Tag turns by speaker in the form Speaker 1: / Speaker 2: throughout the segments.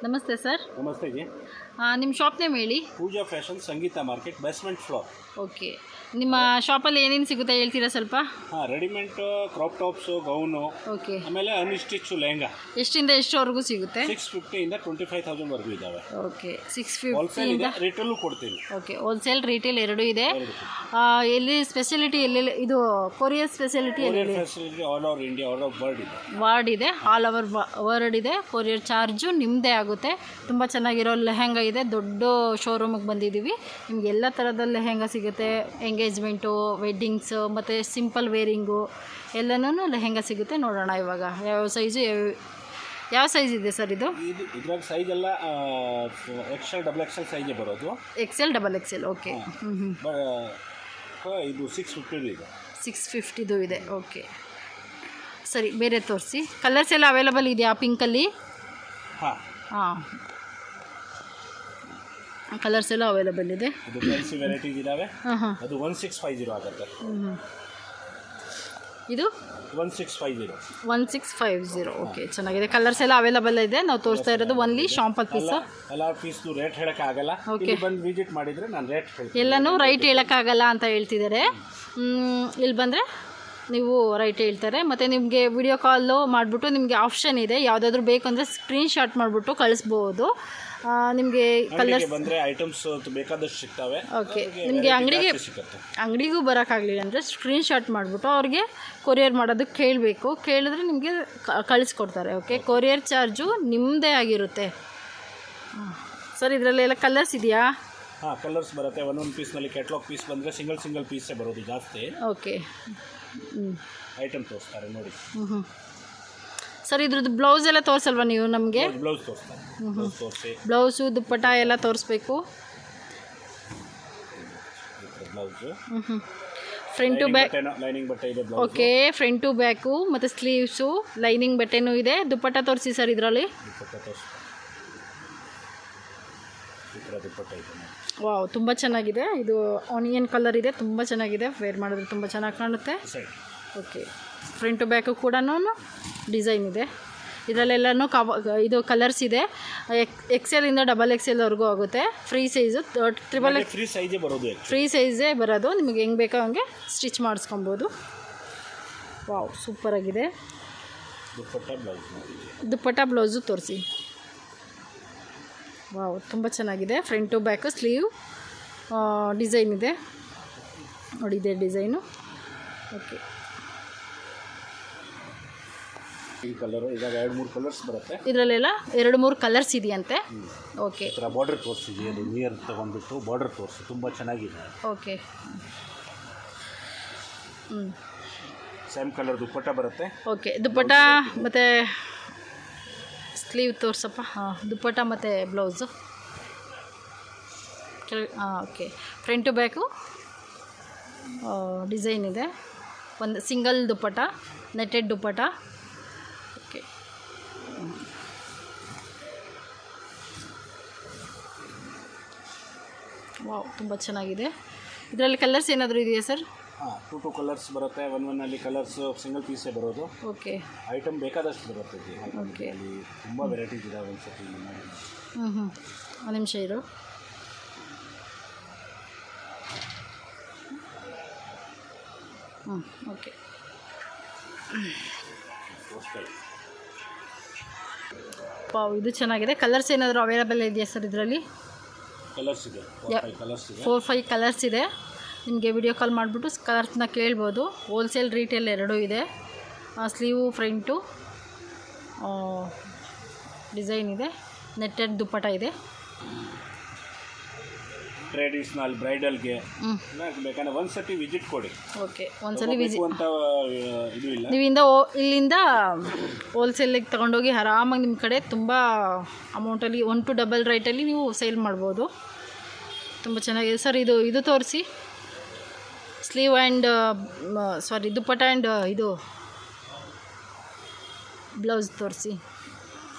Speaker 1: ನಮಸ್ತೆ ಸರ್.
Speaker 2: ನಮಸ್ತೆ ಜಿ.
Speaker 1: ನಿಮ್ಮ ಶಾಪ್ ನೇಮ್ ಹೇಳಿ.
Speaker 2: ಪೂಜಾ ಫ್ಯಾಷನ್ ಸಂಗೀತ ಮಾರ್ಕೆಟ್ ಬೇಸ್ಮೆಂಟ್ ಫ್ಲೋರ್.
Speaker 1: ಓಕೆ, ನಿಮ್ಮ ಶಾಪಲ್ಲಿ ಏನೇನು ಸಿಗುತ್ತೆ ಹೇಳ್ತೀರಾ ಸ್ವಲ್ಪ?
Speaker 2: Readymade crop tops, gown,
Speaker 1: okay,
Speaker 2: ಆಮೇಲೆ ಅನ್ಸ್ಟಿಚ್ ಲೆಹಂಗಾ.
Speaker 1: ಎಷ್ಟಿಂದ ಎಷ್ಟುವರೆಗೂ ಸಿಗುತ್ತೆ?
Speaker 2: 650 ಇಂದ 25,000 ವರೆಗೂ ಇದ್ದಾವೆ.
Speaker 1: ಓಕೆ, 650
Speaker 2: ಹೋಲ್ಸೇಲ್ ಇದೆ, ರಿಟೇಲು ಕೊಡ್ತೀನಿ.
Speaker 1: ಓಕೆ, ಹೋಲ್ಸೇಲ್ ರಿಟೇಲ್ ಎರಡೂ ಇದೆ. ಎಲ್ಲಿ ಸ್ಪೆಷಾಲಿಟಿ ಎಲ್ಲೆಲ್ಲಿ ಇದು courier speciality
Speaker 2: courier facility all over India, all over world ಇದೆ.
Speaker 1: ವಾರ್ಡ್ ಇದೆ, ಆಲ್ ಓವರ್ ವರ್ಲ್ಡ್ ಇದೆ. ಕೊರಿಯರ್ ಚಾರ್ಜು ನಿಮ್ಮದೇ ಆಗುತ್ತೆ. ತುಂಬ ಚೆನ್ನಾಗಿರೋ ಲೆಹಂಗಾ ಇದೆ. ದೊಡ್ಡ ಶೋರೂಮಿಗೆ ಬಂದಿದ್ದೀವಿ. ನಿಮ್ಗೆ ಎಲ್ಲ ಥರದ ಲೆಹಂಗಾ ಸಿಗುತ್ತೆ. ಎಂಗೇಜ್ಮೆಂಟು, ವೆಡ್ಡಿಂಗ್ಸು ಮತ್ತು ಸಿಂಪಲ್ ವೇರಿಂಗು ಎಲ್ಲನೂ ಲೆಹಂಗಾ ಸಿಗುತ್ತೆ. ನೋಡೋಣ ಇವಾಗ ಯಾವ ಸೈಜು ಯಾವ ಸೈಜ್ ಇದೆ ಸರ್ ಇದು?
Speaker 2: ಇದ್ರಾಗ ಸೈಜ್ ಎಲ್ಲ XL XXL ಸೈಜೇ ಬರೋದು.
Speaker 1: XL XXL. ಓಕೆ.
Speaker 2: ಇದು 650 ಇದೆ.
Speaker 1: 650 ಇದೆ. ಓಕೆ, ಸರಿ, ಬೇರೆ ತೋರಿಸಿ. ಕಲರ್ಸ್ ಎಲ್ಲ ಅವೈಲಬಲ್ ಇದೆಯಾ ಪಿಂಕಲ್ಲಿ? ಹಾಂ, ಕಲರ್ಸ್ ಎಲ್ಲ ಅವೈಲಬಲ್ ಇದೆ.
Speaker 2: ಇದು ಫ್ಯಾನ್ಸಿ ವೆರೈಟೀಸ್ ಇದಾವೆ. ಅದು 1650 ಆಗುತ್ತೆ.
Speaker 1: ಇದು
Speaker 2: 1650.
Speaker 1: 1650. ಓಕೆ, ಚೆನ್ನಾಗಿದೆ. ಕಲರ್ಸ್ ಎಲ್ಲ ಅವೈಲಬಲ್ ಇದೆ. ನಾವು ತೋರಿಸ್ತಾ ಇರೋದು ಓನ್ಲಿ ಶಾಂಪಲ್ ಪೀಸ್.
Speaker 2: ಎಲ್ಲ ಪೀಸ್ದು ರೇಟ್ ಹೇಳೋಕ್ಕಾಗಲ್ಲ. ಓಕೆ, ಬಂದು ವಿಸಿಟ್ ಮಾಡಿದರೆ ನಾನು ರೇಟ್ ಹೇಳ್ತೀನಿ.
Speaker 1: ಎಲ್ಲನೂ ರೈಟ್ ಹೇಳೋಕ್ಕಾಗಲ್ಲ ಅಂತ ಹೇಳ್ತಿದ್ದಾರೆ. ಇಲ್ಲಿ ಬಂದರೆ ನೀವು ರೈಟ್ ಹೇಳ್ತಾರೆ. ಮತ್ತು ನಿಮಗೆ ವಿಡಿಯೋ ಕಾಲು ಮಾಡಿಬಿಟ್ಟು ನಿಮಗೆ ಆಪ್ಷನ್ ಇದೆ. ಯಾವುದಾದ್ರೂ ಬೇಕು ಅಂದರೆ ಸ್ಕ್ರೀನ್ಶಾಟ್ ಮಾಡಿಬಿಟ್ಟು ಕಳಿಸ್ಬೋದು. ನಿಮಗೆ ಕಲರ್ಸ್
Speaker 2: ಬಂದರೆ ಐಟಮ್ಸ್ ಬೇಕಾದಷ್ಟು ಸಿಗ್ತವೆ.
Speaker 1: ಓಕೆ, ನಿಮಗೆ ಅಂಗಡಿಗೂ ಬರೋಕ್ಕಾಗಲಿಲ್ಲ ಅಂದರೆ ಸ್ಕ್ರೀನ್ಶಾಟ್ ಮಾಡಿಬಿಟ್ಟು ಅವ್ರಿಗೆ ಕೊರಿಯರ್ ಮಾಡೋದಕ್ಕೆ ಕೇಳಬೇಕು. ಕೇಳಿದ್ರೆ ನಿಮಗೆ ಕಳಿಸ್ಕೊಡ್ತಾರೆ. ಓಕೆ, ಕೊರಿಯರ್ ಚಾರ್ಜು ನಿಮ್ಮದೇ ಆಗಿರುತ್ತೆ. ಸರ್, ಇದರಲ್ಲೆಲ್ಲ ಕಲರ್ಸ್ ಇದೆಯಾ?
Speaker 2: ಹಾಂ, ಕಲರ್ಸ್ ಬರುತ್ತೆ. ಒಂದೊಂದು ಪೀಸ್ನಲ್ಲಿ ಕ್ಯಾಟ್ಲಾಗ್ ಪೀಸ್ ಬಂದರೆ ಸಿಂಗಲ್ ಪೀಸೇ ಬರೋದು ಜಾಸ್ತಿ.
Speaker 1: ಓಕೆ,
Speaker 2: ಐಟಮ್ ತೋರಿಸ್ತಾರೆ ನೋಡಿ.
Speaker 1: ಸರ್, ಇದ್ರದ್ದು ಬ್ಲೌಸ್ ಎಲ್ಲ ತೋರಿಸಲ್ವಾ ನೀವು ನಮಗೆ?
Speaker 2: ಬ್ಲೌಸ್ ತೋರಿಸ್ತಾರೆ. ತೋರಿಸಿ.
Speaker 1: ಬ್ಲೌಸು, ದುಪ್ಪಟ್ಟ ಎಲ್ಲ ತೋರಿಸ್ಬೇಕು.
Speaker 2: Blouse
Speaker 1: front to back
Speaker 2: lining ಬಟ್ಟೆ ಇದೆ.
Speaker 1: ಓಕೆ, ಫ್ರಂಟ್ ಟು ಬ್ಯಾಕು ಮತ್ತು ಸ್ಲೀವ್ಸು ಲೈನಿಂಗ್ ಬಟ್ಟೆನೂ ಇದೆ. ದುಪ್ಪಟ್ಟ ತೋರಿಸಿ ಸರ್. ಇದರಲ್ಲಿ ವಾವ್, ತುಂಬ ಚೆನ್ನಾಗಿದೆ. ಇದು ಆನಿಯನ್ ಕಲರ್ ಇದೆ. ತುಂಬ ಚೆನ್ನಾಗಿದೆ. ವೇರ್ ಮಾಡಿದ್ರೆ ತುಂಬ ಚೆನ್ನಾಗಿ ಕಾಣುತ್ತೆ. ಓಕೆ, ಫ್ರಂಟ್ ಟು ಬ್ಯಾಕು ಕೂಡ ಡಿಸೈನ್ ಇದೆ. ಇದರಲ್ಲೆಲ್ಲನೂ ಇದು ಕಲರ್ಸ್ ಇದೆ. XL ಇಂದ XXL ವರೆಗೂ ಆಗುತ್ತೆ. ಫ್ರೀ ಸೈಜು, ಫ್ರೀ ಸೈಜೇ ಬರೋದು. ನಿಮಗೆ ಹೆಂಗೆ ಬೇಕೋ ಹಂಗೆ ಸ್ಟಿಚ್ ಮಾಡಿಸ್ಕೊಬೋದು. ವಾವ್, ಸೂಪರಾಗಿದೆ. ದುಪ್ಪಟ್ಟ ಬ್ಲೌಸು ತೋರಿಸಿ. ವಾವ್, ತುಂಬ ಚೆನ್ನಾಗಿದೆ. Front to back sleeve design ಇದೆ ನೋಡಿ. ಇದೆ ಡಿಸೈನು. ಓಕೆ,
Speaker 2: ಈ ಕಲರ್ ಇವಾಗ 2-3 ಕಲರ್ಸ್ ಬರುತ್ತೆ.
Speaker 1: ಇದರಲ್ಲೆಲ್ಲ 2-3 ಕಲರ್ಸ್ ಇದೆಯಂತೆ. ಓಕೆ,
Speaker 2: ಬಾರ್ಡರ್ ತೋರಿಸಿದೆ. ಅದು ನಿಯರ್ ತಗೊಂಡ್ಬಿಟ್ಟು ಬಾರ್ಡರ್ ತೋರಿಸಿ. ತುಂಬ ಚೆನ್ನಾಗಿದೆ.
Speaker 1: ಓಕೆ,
Speaker 2: ಸೇಮ್ ಕಲರ್ ದುಪ್ಪಟ್ಟ ಬರುತ್ತೆ.
Speaker 1: ಓಕೆ, ದುಪ್ಪಟ್ಟ ಮತ್ತು ಸ್ಲೀವ್ ತೋರ್ಸಪ್ಪ. ಹಾಂ, ದುಪ್ಪಟ್ಟ ಮತ್ತು blouse okay. Front to back design ಇದೆ. ಒಂದು single dupatta, netted dupatta. Okay, wow, ತುಂಬ ಚೆನ್ನಾಗಿದೆ. ಇದರಲ್ಲಿ ಕಲರ್ಸ್ ಏನಾದರೂ ಇದೆಯಾ ಸರ್?
Speaker 2: ಹಾಂ, 2 ಕಲರ್ಸ್ ಬರುತ್ತೆ. ಒಂದಲ್ಲಿ ಕಲರ್ಸ್ ಸಿಂಗಲ್ ಪೀಸೇ ಬರೋದು.
Speaker 1: ಓಕೆ,
Speaker 2: ಐಟಮ್ ಬೇಕಾದಷ್ಟು ಬರುತ್ತೆ.
Speaker 1: ಓಕೆ,
Speaker 2: ಅಲ್ಲಿ ತುಂಬ ವೆರೈಟೀಸ್ ಇದಾವೆ. ಒಂದ್ಸತಿ
Speaker 1: ಒಂದು ನಿಮಿಷ ಇರು. ಓಕೆ, ಪಾವ್, ಇದು ಚೆನ್ನಾಗಿದೆ. ಕಲರ್ಸ್ ಏನಾದರೂ ಅವೈಲಬಲ್ ಇದೆಯಾ ಸರ್? ಇದರಲ್ಲಿ
Speaker 2: ಕಲರ್ಸ್ ಇದೆ.
Speaker 1: 4-5 ಕಲರ್ಸ್ ಇದೆ. ನಿಮಗೆ ವಿಡಿಯೋ ಕಾಲ್ ಮಾಡಿಬಿಟ್ಟು ಕಲರ್ಸ್ನ ಕೇಳ್ಬೋದು. ಹೋಲ್ಸೇಲ್ ರಿಟೇಲ್ ಎರಡೂ ಇದೆ. ಸ್ಲೀವು, ಫ್ರಂಟು ಡಿಸೈನ್ ಇದೆ. ನೆಟ್ಟೆಡ್ ದುಪ್ಪಟ ಇದೆ.
Speaker 2: ಟ್ರೆಡಿಷ್ನಲ್ ಬ್ರೈಡಲ್ಗೆ ಬೇಕಂದ್ರೆ ಒಂದ್ಸತಿ ವಿಸಿಟ್ ಕೊಡಿ.
Speaker 1: ಓಕೆ, ಒಂದ್ಸಲಿ ವಿಸಿಟ್
Speaker 2: ಅಂತ ಇದು ಇಲ್ಲ.
Speaker 1: ನೀವಿಂದ ಇಲ್ಲಿಂದ ಹೋಲ್ಸೇಲಿಗೆ ತೊಗೊಂಡೋಗಿ ಆರಾಮಾಗಿ ನಿಮ್ಮ ಕಡೆ ತುಂಬ ಅಮೌಂಟಲ್ಲಿ 1 to ಡಬಲ್ ರೇಟಲ್ಲಿ ನೀವು ಸೇಲ್ ಮಾಡ್ಬೋದು. ತುಂಬ ಚೆನ್ನಾಗಿದೆ ಸರ್. ಇದು ತೋರಿಸಿ. ಸ್ಲೀವ್ ಆ್ಯಂಡ್ ದುಪ್ಪಟ್ಟ ಆ್ಯಂಡ್ ಇದು ಬ್ಲೌಸ್ ತೋರಿಸಿ.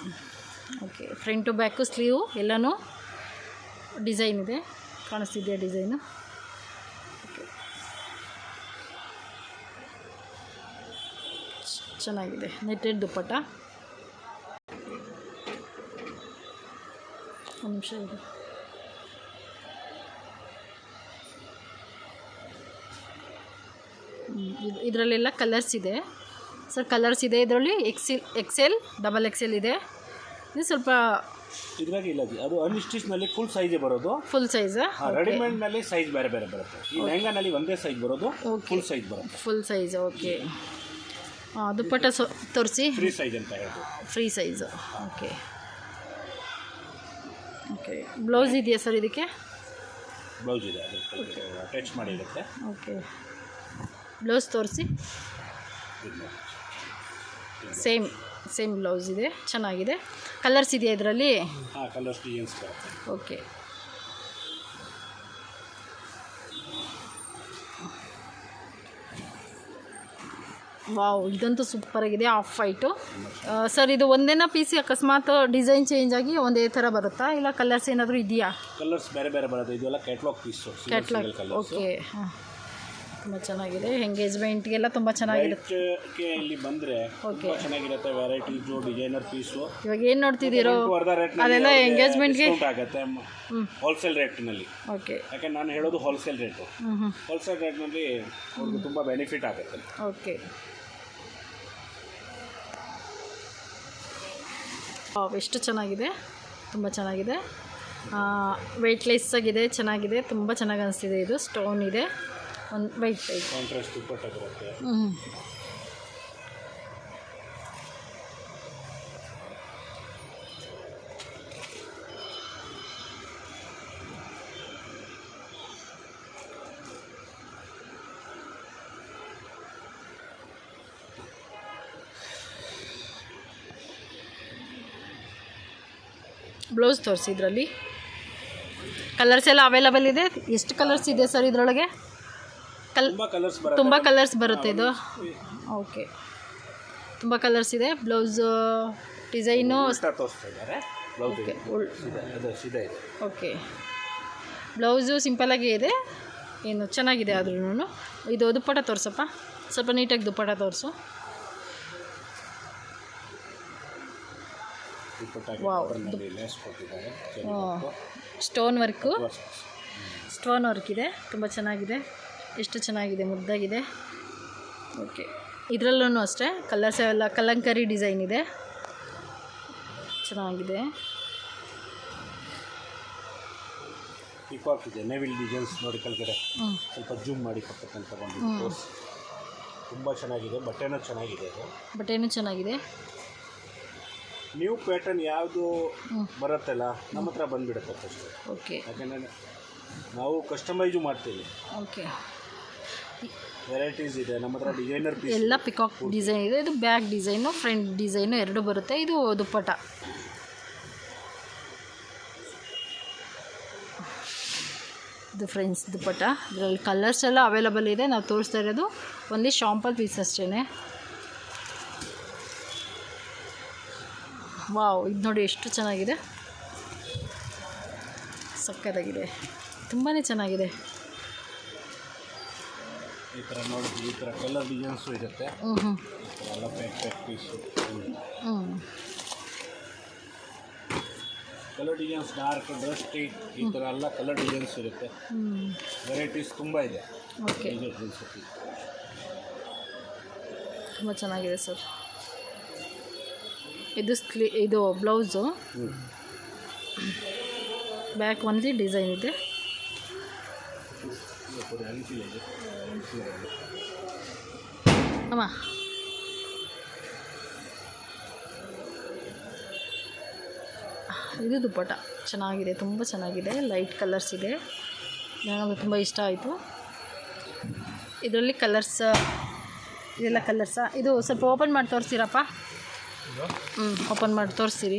Speaker 1: Okay, front to back sleeve ಎಲ್ಲನೂ ಡಿಸೈನ್ ಇದೆ. ಕಾಣಿಸ್ತಿದೆಯಾ ಡಿಸೈನು? ಓಕೆ, ಚೆನ್ನಾಗಿದೆ. ನೆಟ್ಟೆಡ್ ದುಪ್ಪಟ್ಟ. ಒಂದು ನಿಮಿಷ ಇದೆ. ಇದರಲ್ಲೆಲ್ಲ ಕಲರ್ಸ್ ಇದೆ ಸರ್, ಕಲರ್ಸ್ ಇದೆ ಇದರಲ್ಲಿ. ಎಕ್ಸೆಲ್, ಡಬಲ್ ಎಕ್ಸೆಲ್ ಇದೆ. ಇದು ಸ್ವಲ್ಪ
Speaker 2: ಇದ್ರಾಗ ಇಲ್ಲ ಅದು ಅನ್ಸ್ಟಿಚ್ನಲ್ಲಿ ಫುಲ್ ಸೈಜೇ ಬರೋದು.
Speaker 1: ಫುಲ್ ಸೈಜಾ?
Speaker 2: ರೆಡಿಮೇಡ್ನಲ್ಲಿ ಸೈಜ್ ಬೇರೆ ಬೇರೆ ಬರುತ್ತೆ. ಈ ಲೆಹಂಗಾನಲ್ಲಿ ಒಂದೇ ಸೈಜ್ ಬರೋದು, ಫುಲ್ ಸೈಜ್ ಬರುತ್ತೆ.
Speaker 1: Full size, okay. ದುಪ್ಪಟ್ಟ ತೋರಿಸಿ.
Speaker 2: ಫ್ರೀ ಸೈಜ್ ಅಂತ ಹೇಳ್ಬೋದು.
Speaker 1: Free size, okay. Okay, blouse ಇದೆಯಾ ಸರ್ ಇದಕ್ಕೆ?
Speaker 2: ಬ್ಲೌಸ್ ಇದೆ, ಅದಕ್ಕೆ ಅಟ್ಯಾಚ್ ಮಾಡಿರುತ್ತೆ.
Speaker 1: ಓಕೆ, ಬ್ಲೌಸ್ ತೋರಿಸಿ. ಸೇಮ್ ಬ್ಲೌಸ್ ಇದೆ, ಚೆನ್ನಾಗಿದೆ. ಕಲರ್ಸ್ ಇದೆಯಾ ಇದರಲ್ಲಿ?
Speaker 2: ಹಾಂ, ಕಲರ್ಸ್ ಡಿಸೈನ್ಸ್ ಬರುತ್ತೆ.
Speaker 1: ಓಕೆ, ವಾವ್, ಇದಂತೂ ಸೂಪರಾಗಿದೆ. Off white sir. ಇದು ಒಂದೇನಾ ಪೀಸ್, ಅಕಸ್ಮಾತ್ ಡಿಸೈನ್ ಚೇಂಜ್ ಆಗಿ ಒಂದೇ ಥರ ಬರುತ್ತಾ, ಇಲ್ಲ ಕಲರ್ಸ್ ಏನಾದರೂ ಇದೆಯಾ?
Speaker 2: ಕಲರ್ಸ್ ಬೇರೆ ಬೇರೆ ಬರುತ್ತೆ. ಇದೆಲ್ಲ ಕ್ಯಾಟ್ಲಾಗ್ ಪೀಸು.
Speaker 1: Catalogue, okay. ಹಾಂ, ತುಂಬ ಚೆನ್ನಾಗಿದೆ. ಎಂಗೇಜ್ಮೆಂಟ್ಗೆಲ್ಲ ತುಂಬ ಚೆನ್ನಾಗಿರುತ್ತೆ.
Speaker 2: ಇಲ್ಲಿ ಬಂದರೆ ಓಕೆ, ಚೆನ್ನಾಗಿರುತ್ತೆ. Varieties, designer piece.
Speaker 1: ಇವಾಗ ಏನು ನೋಡ್ತಿದ್ದೀರೋ ಅದೆಲ್ಲ ಎಂಗೇಜ್ಮೆಂಟ್ಗೆ
Speaker 2: ಆಗುತ್ತೆ. ಹೋಲ್ಸೇಲ್ ರೇಟ್ನಲ್ಲಿ.
Speaker 1: ಓಕೆ,
Speaker 2: ಯಾಕೆ ನಾನು ಹೇಳೋದು ಹೋಲ್ಸೇಲ್ ರೇಟು. ಹೋಲ್ಸೇಲ್ ರೇಟ್ನಲ್ಲಿ ಅವ್ರಿಗೆ ತುಂಬ ಬೆನಿಫಿಟ್ ಆಗುತ್ತೆ.
Speaker 1: ಓಕೆ, ಎಷ್ಟು ಚೆನ್ನಾಗಿದೆ, ತುಂಬ ಚೆನ್ನಾಗಿದೆ. ವೆಯ್ಟ್ಲೆಸ್ ಆಗಿದೆ, ಚೆನ್ನಾಗಿದೆ, ತುಂಬ ಚೆನ್ನಾಗಿ ಅನಿಸ್ತಿದೆ. ಇದು ಸ್ಟೋನ್ ಇದೆ, ಒಂದು ವೈಟ್ ಟೈಪ್
Speaker 2: ಕಾಂಟ್ರಾಸ್ಟ್ ದುಪ್ಪಟ್ಟ ಬರುತ್ತೆ.
Speaker 1: ಬ್ಲೌಸ್ ತೋರಿಸಿ. ಇದರಲ್ಲಿ ಕಲರ್ಸ್ ಎಲ್ಲ ಅವೈಲಬಲ್ ಇದೆ. ಎಷ್ಟು ಕಲರ್ಸ್ ಇದೆ ಸರ್ ಇದರೊಳಗೆ? ತುಂಬ ಕಲರ್ಸ್ ಬರುತ್ತೆ ಇದು. ಓಕೆ, ತುಂಬ ಕಲರ್ಸ್ ಇದೆ. Blouse design okay. ಬ್ಲೌಸು ಸಿಂಪಲಾಗೇ ಇದೆ, ಏನು ಚೆನ್ನಾಗಿದೆ. ಆದ್ರೂ ಇದು ದುಪ್ಪಟ್ಟ ತೋರಿಸಪ್ಪ, ಸ್ವಲ್ಪ ನೀಟಾಗಿ ದುಪ್ಪಟ್ಟ ತೋರಿಸು. ವಾವ್, ಸ್ಟೋನ್ ವರ್ಕ್ ಇದೆ, ತುಂಬ ಚೆನ್ನಾಗಿದೆ. ಎಷ್ಟು ಚೆನ್ನಾಗಿದೆ, ಮುದ್ದಾಗಿದೆ. ಓಕೆ, ಇದರಲ್ಲೂ ಅಷ್ಟೇ ಕಲರ್ಸ್ ಎಲ್ಲ ಕಲಂಕರಿ ಡಿಸೈನ್ ಇದೆ, ಚೆನ್ನಾಗಿದೆ.
Speaker 2: ಪಿಕಾಕ್ ಇದೆ, ನೆವಿಲ್ ಡಿಸೈನ್ಸ್ ನೋಡಿ ಕೆಳಗಡೆ ಸ್ವಲ್ಪ ಜೂಮ್ ಮಾಡಿ ಕೊಡ್ತಕ್ಕಂಥ ಒಂದು ತುಂಬ ಚೆನ್ನಾಗಿದೆ. ಬಟ್ಟೆನೂ ಚೆನ್ನಾಗಿದೆ. ಅದು
Speaker 1: ಬಟ್ಟೆನೂ ಚೆನ್ನಾಗಿದೆ.
Speaker 2: ನ್ಯೂ ಪ್ಯಾಟರ್ನ್ ಯಾವುದು ಬರುತ್ತಲ್ಲ ನಮ್ಮ ಹತ್ರ ಬಂದುಬಿಡುತ್ತೆ ಫಸ್ಟ್.
Speaker 1: ಓಕೆ,
Speaker 2: ಯಾಕೆಂದರೆ ನಾವು ಕಸ್ಟಮೈಸು ಮಾಡ್ತೀವಿ.
Speaker 1: ಓಕೆ,
Speaker 2: ವೆರೈಟೀಸ್ ಇದೆ ನಮ್ಮ ಹತ್ರ. ಡಿಸೈನರ್ ಪೀಸ್
Speaker 1: ಎಲ್ಲ ಪಿಕಾಕ್ ಡಿಸೈನ್ ಇದೆ. ಇದು ಬ್ಯಾಕ್ ಡಿಸೈನು, ಫ್ರಂಟ್ ಡಿಸೈನು ಎರಡು ಬರುತ್ತೆ. ಇದು ದುಪ್ಪಟ್ಟ. ಇದು ಫ್ರೆಂಡ್ಸ್ ದುಪ್ಪಟ್ಟ. ಇದರಲ್ಲಿ ಕಲರ್ಸ್ ಎಲ್ಲ ಅವೈಲಬಲ್ ಇದೆ. ನಾವು ತೋರಿಸ್ತಾ ಇರೋದು ಒಂದೇ ಶಾಂಪಲ್ ಪೀಸ್ ಅಷ್ಟೇ. ವಾವ್, ಇದು ನೋಡಿ ಎಷ್ಟು ಚೆನ್ನಾಗಿದೆ, ಸಕ್ಕತ್ತಾಗಿದೆ, ತುಂಬಾ ಚೆನ್ನಾಗಿದೆ.
Speaker 2: ಈ ಥರ ನೋಡಿ, ಈ ಥರ ಕಲರ್ ಡಿಸೈನ್ಸು ಇರುತ್ತೆ. ಎಲ್ಲ pack piece. Colour designs dark, dusty, ಈ ಥರ ಎಲ್ಲ ಕಲರ್ ಡಿಸೈನ್ಸ್ ಇರುತ್ತೆ. ವೆರೈಟೀಸ್ ತುಂಬ ಇದೆ.
Speaker 1: ಓಕೆ, ತುಂಬ ಚೆನ್ನಾಗಿದೆ ಸರ್. ಇದು ಬ್ಲೌಸು, ಬ್ಯಾಕ್ ಒಂದೇ ಡಿಸೈನ್ ಇದೆ. ಅಮ್ಮ, ಇದು ದುಪ್ಪಟ್ಟ ಚೆನ್ನಾಗಿದೆ, ತುಂಬ ಚೆನ್ನಾಗಿದೆ. ಲೈಟ್ ಕಲರ್ಸ್ ಇದೆ, ನನಗೆ ತುಂಬ ಇಷ್ಟ ಆಯಿತು. ಇದರಲ್ಲಿ ಕಲರ್ಸ್, ಇದೆಲ್ಲ ಕಲರ್ಸಾ? ಇದು ಸ್ವಲ್ಪ ಓಪನ್ ಮಾಡಿ ತೋರಿಸ್ತೀರಪ್ಪ? ಓಪನ್ ಮಾಡಿ ತೋರಿಸ್ತೀರಿ?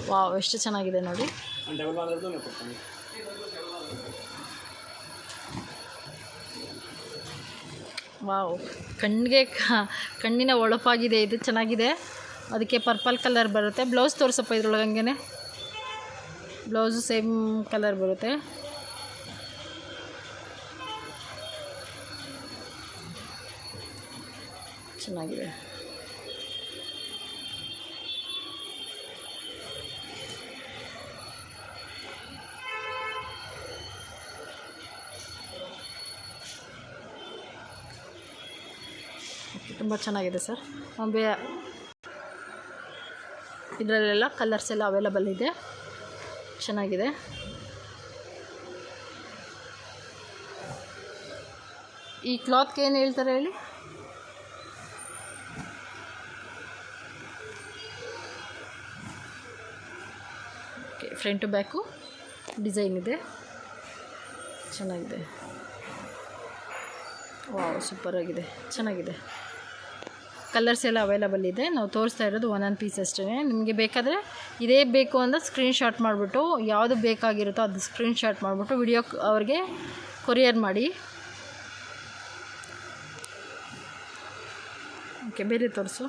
Speaker 1: ವಾವ್, ಎಷ್ಟು ಚೆನ್ನಾಗಿದೆ ನೋಡಿ. ವಾವ್, ಕಣ್ಣಿನ ಒಳಪಾಗಿದೆ. ಇದು ಚೆನ್ನಾಗಿದೆ, ಅದಕ್ಕೆ ಪರ್ಪಲ್ ಕಲರ್ ಬರುತ್ತೆ. ಬ್ಲೌಸ್ ತೋರಿಸಪ್ಪ ಇದ್ರೊಳಗೆ. ಹಂಗೆ ಬ್ಲೌಸು ಸೇಮ್ ಕಲರ್ ಬರುತ್ತೆ. ಚೆನ್ನಾಗಿದೆ. ತುಂಬ ಚೆನ್ನಾಗಿದೆ ಸರ್. ಇದರಲ್ಲೆಲ್ಲ ಕಲರ್ಸ್ ಎಲ್ಲ ಅವೈಲಬಲ್ ಇದೆ, ಚೆನ್ನಾಗಿದೆ. ಈ ಕ್ಲಾತ್ಗೆ ಏನು ಹೇಳ್ತಾರೆ ಹೇಳಿ? Okay, front to back design ಇದೆ, ಚೆನ್ನಾಗಿದೆ. ವಾವ್, ಸೂಪರಾಗಿದೆ, ಚೆನ್ನಾಗಿದೆ. ಕಲರ್ಸ್ ಎಲ್ಲ ಅವೈಲಬಲ್ ಇದೆ. ನಾವು ತೋರಿಸ್ತಾ ಇರೋದು ಒಂದೊಂದು ಪೀಸ್ ಅಷ್ಟೇ. ನಿಮಗೆ ಬೇಕಾದರೆ ಇದೇ ಬೇಕು ಅಂತ ಸ್ಕ್ರೀನ್ಶಾಟ್ ಮಾಡಿಬಿಟ್ಟು ಯಾವುದು ಬೇಕಾಗಿರುತ್ತೋ ಅದು ಸ್ಕ್ರೀನ್ಶಾಟ್ ಮಾಡಿಬಿಟ್ಟು ವಿಡಿಯೋ ಅವ್ರಿಗೆ ಕೊರಿಯರ್ ಮಾಡಿ. ಓಕೆ, ಬೇರೆ ತೋರಿಸು.